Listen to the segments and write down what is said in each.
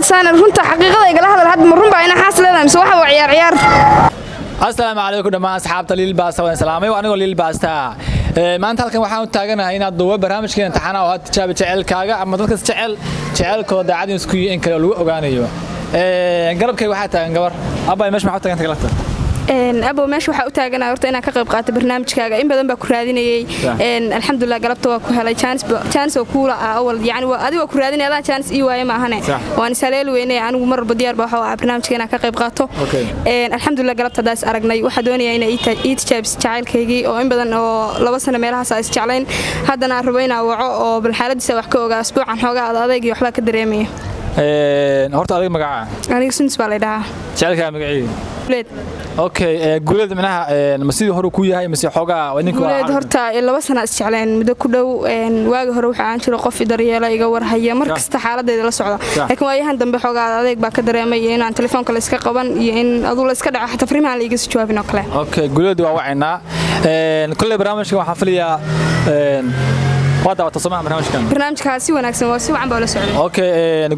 سان runta xaqiiqada igala hadal had ma run baa ina xaas leedahay mise waxa ciyaar ciyaar السلام عليكم دمان أصحاب ليل باستا والسلامي وأنا ليل باستا ما أنت هلكن waxaan u taaganahay inaad duubo barnaamijkeena taxanaha oo tijaabo jecelkaaga ama dadka jecelkooda caadi isku yihiin kale lagu ogaanayo garabkay waxa taagan gabar abay meesh maxaa taagan galabta abo meesh waxa u taaganahay horta inaan ka qayb qaato barnaamijkaaga in badan baa ku raadinayay alxamdulillah galabta waa ku helay chance oo kuula awal yani waa adiga ku raadinayay chance ii waaye ma ahane waan saleel weynay anigu mar walba diyaar baa waxa barnaamijkeena ka qayb qaato alxamdulillah galabta daas aragnay waxa doonayay inay ii tijaabis jacaylkaygii oo in badan oo 2 sano meelahaas ay isjeclayn haddana rabo inaan waco oo bal xaaladiisa wax ka ogaa asbuucan xoogaa adayg iyo waxba ka dareemay horta adiga magaca aniga suns baa leedahay jecelka magaciisa guleed okay guleed manaha ma sidii hore ku yahay mise xogaa wadinku guleed horta 2 sano isjecleen muddo ku dhow waagi hore waxa aan jiro qof daryeela iga warhaya markasta xaaladeeda la socda laakiin waayahan dambe xogaa adeeg baa ka dareemay inaan telefoonka la iska qaban iyo in aduu la iska dhaco xataa fariimaha la iga soo jawaabin oo kale okay guleed waa wacinaa kulli barnaamijka waxaan filayaa wada wata Soomaa barnaamijkaasi wanaagsan waa si wacan baa la socday okay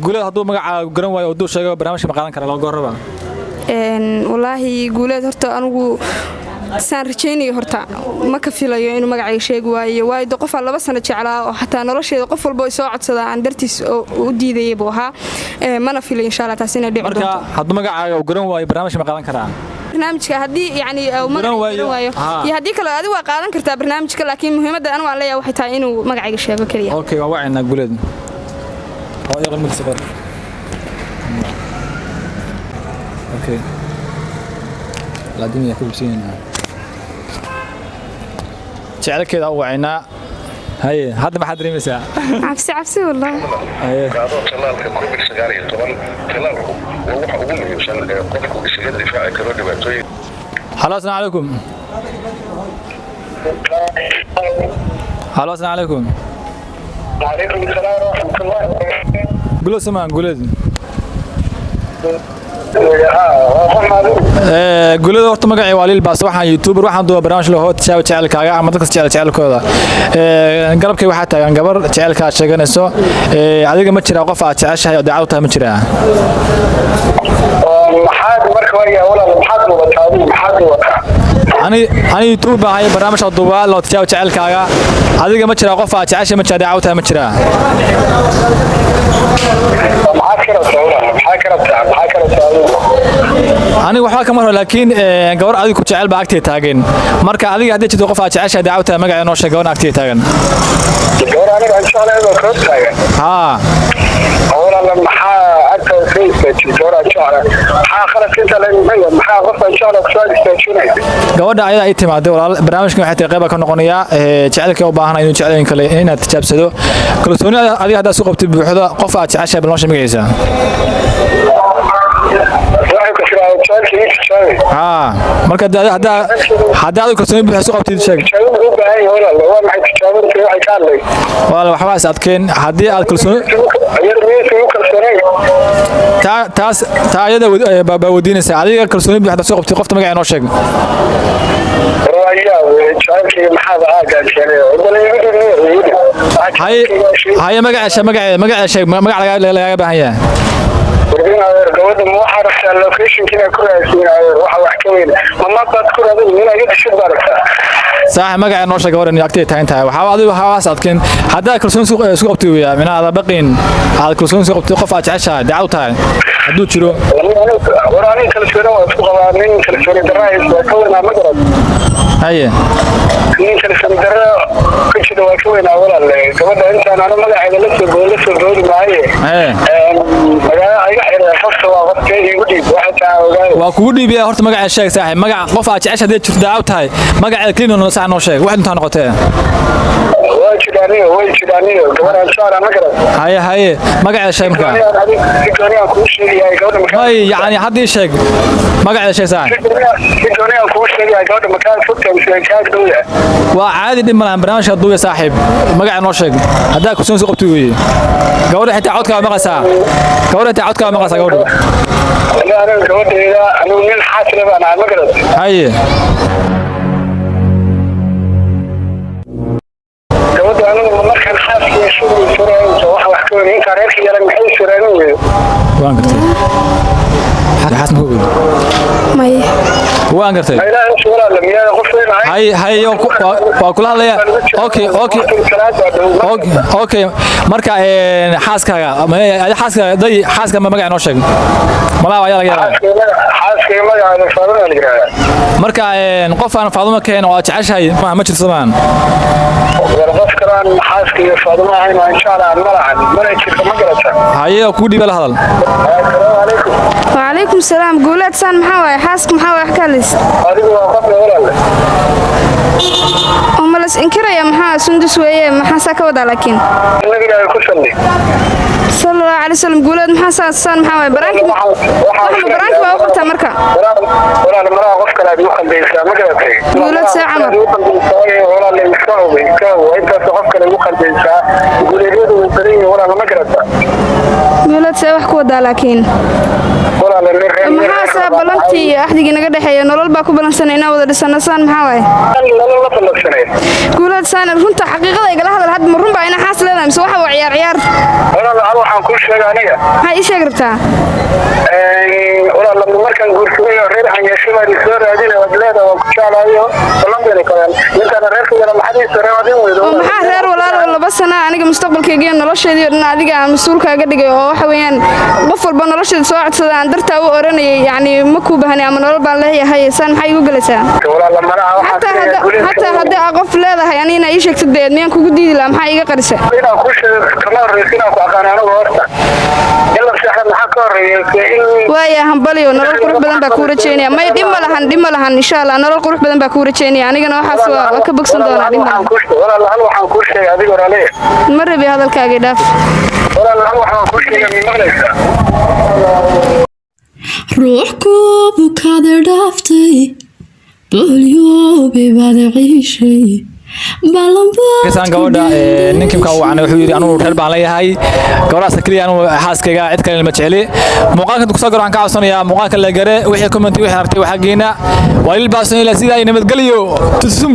guleed haduu magaca garan waayo oo duu sheego barnaamijka ma qaadan kara loo gooraba wallaahi guuleed horta anigu saan rajaynayo horta ma ka filayo inuu magacayga sheegi waayo qof 2 sano jeclaa oo xataa nolosheeda qof walba soo codsada aan dartiis u diidayay buu ahaa mana filayo insha Allah taas inay dhici doonto marka haduu magacaaga uu garan waayo barnaamijka ma qaadan karaa barnaamijka hadii yani magacayga waayo iyo hadii kale adigu waa qaadan kartaa barnaamijka laakiin muhiimadda anigu aan leeyahay waxay tahay inuu magacayga sheego kaliya okay waa wacina guleed oo iyaga mid safar okay la dunya ku bixinayna jecelkeeda u wacina hay hadda ma xadrimaysaa cabsi wallahi qaado talaalka COVID-19 talaalku waxa ugu muhiimsan qofku isaga difaaci karo dhibaatooyin السلام عليكم السلام عليكم وعليكم السلام ورحمة الله وبركاته قولوا سمان قولوا قولوا horta magacay waa Lil Baas waxaan YouTuber waxaan duuba barnaamij loo tijaabo jecelkaaga ama dadka jecelkooda galabkay waxa taagan gabar jecelka sheeganayso adiga ma jira qof aad jeceshahay oo daacad tahay ma jira maxaad marka wariga walaal maxaad wataa ani YouTube baa hay barnaamij duuba loo tijaabo jecelkaaga adiga ma jira qof aad jeceshahay ma jira daacad tahay ma jira أنا وحاك مرة لكن جوار أديك وتشعل بعكتي تاجن مركا أديك هديت تدخل فات عشرة دعوتها مجا نوشة جوار أكتي تاجن جوار أنا إن شاء الله بكرة تاجن ها أولا لما حا فيس جوار إن شاء الله حا خلاص أنت لين حا غرفة إن شاء الله كسر استشوني جوار ده أيضا اهتمام دول برنامج كم حتى قبل كنا قنية تشعلك وباهنا إنه تشعلين كله هنا تجابسدو كل سوني أديك هذا سوق بتبحثه قفات عشرة بنوشة مجلسة marka hada kalsooni buuxso qabtid sheeg wala waxa waas adkeen hadii aad kalsooni taas taayada baba wadiinaysa adiga kalsooni buuxda soo qabtid qofta magaca inoo sheeg hay magaca sheeg magaca laga baahan yahay gabadha ma waxa rabtaa location kina ku raadinayo waxa wax ka weyn ma baad ku raadin inaad dhishid barka صح magaca noo sheeg waran agtay tahay waxa adigu hawaas adkeen hadaa kalsoon suuq qabtay weeyaa minaada baqin aad kalsoon suuq qabtay qof aad jeceshahay daacad tahay haduu jiro waraani kalsoon waa isku qabaanin kalsoon daraayis waa ka weyn ma garad haye in kalsoon daraa ku jiro waa ka weyn walaal gabadha intaan ana magaceeda la soo boodi maaye magaca ay xiriir qofka waa qofkii igu dhiib waxa taa ogaay waa kugu dhiibay horta magaca sheeg saaxiib magaca qof aad jeceshahay jirto daacad tahay magaca keenno sax noo sheeg wax inta noqotay way jiraaniyo gabadha inshallah ma garad haye magaca sheeg marka hay yani hadii sheeg magaca sheeg saaxiib waa caadi dhiman barnaamijka duuya saaxiib magaca noo sheeg hadaa ku soo qabtay weeye gabadha xitaa codka maqaysaa gabadha gabadheeda anigu nin xaasile baan ahay ma garad haye gabadha anigu markaan xaaskiisa shughul furayo wax ka weyn inta reerka yaran maxay suraan weeyo waan gartay xaas ma ogeyd may waan gartay hay waa kula hadlaya okay marka xaaskaaga xaaska ma magac noo sheeg malaha ayaa laga yaabaa xaaskay magaceeda Faadumo la yiraahdaa marka qof aan Faadumo keen oo jeceshahay ma jirto maan qof kalaan xaaskay Faadumo ahayn waa insha Allah ma jirto ma garata hayo ku dhiibal hadal وعليكم السلام قولت سان محاوي حاسك محاوي حكاليس adigu waa qof walaal وملس إنكرا يا محا سندس ويا محا ساكا ودا لكن nabiga ku salli صلى الله عليه وسلم قولت محا سان محاوي برانك برانك وقتها مركا walaal maraa qof kale aad u qalbaysaa ma garatay قولت ساعة عمر walaal inta qof kale u qalbaysaa guuleedyadu way badan walaal ma garata قولت ساعة وحكو ودا لكن maxaa saa balantii axdigii naga dhaxeeyo nolol baa ku balansanayna wada dhisana saan maxaa waaye guulad saan runta xaqiiqada igala hadal had ma run baa ina xaas leedahay mise waxa waa ciyaar waxaan ku sheegay aniga maxaa ii sheeg rabtaa walaal markaan guursaday reer xanyashada soo raadinay wadleeda waa ku jeclaayo balanbeena kalan intaan reerkayga maxay soo raadin weydo maxaa reer walaal laba sano aniga mustaqbalkayga nolosheedii dhan adiga aan mas'uul kaaga dhigay oo waxa weeyaan qof walba nolosheeda soo codsadaan dartaa u oranayay يعني ما كوبهني أما نقول بالله هي سان حي وجلسها حتى هذا أقف لا ده يعني أنا إيش أكتب مين كوجو دي لا ما حي قرسة أنا كوش كمان رئيسنا كأنا أنا وارثة يلا شحن حكر ويا هم بالي ونقول قرب بدن بكورة تشيني ما يديم لهن إن شاء الله نقول قرب بدن بكورة تشيني يعني أنا حاسة وكبك صندوق ديم ولا لا هو حنكوش هذه ولا ليه مر بهذا الكاجداف ولا لا هو حنكوش من مغلسة روح كوبك هذا دافتي بوليو بعد عيشي كسان gabadha ninkii ka wacana wuxuu yiri anu reer baan leeyahay gabadhaas kaliya anu xaaskayga cid kale ma jeceli muuqaalka ku soo garan ka codsanaya muuqaalka la gare wixii comment wixii artay waxa geena waa il baasan ila sida ay nabad galiyo tusum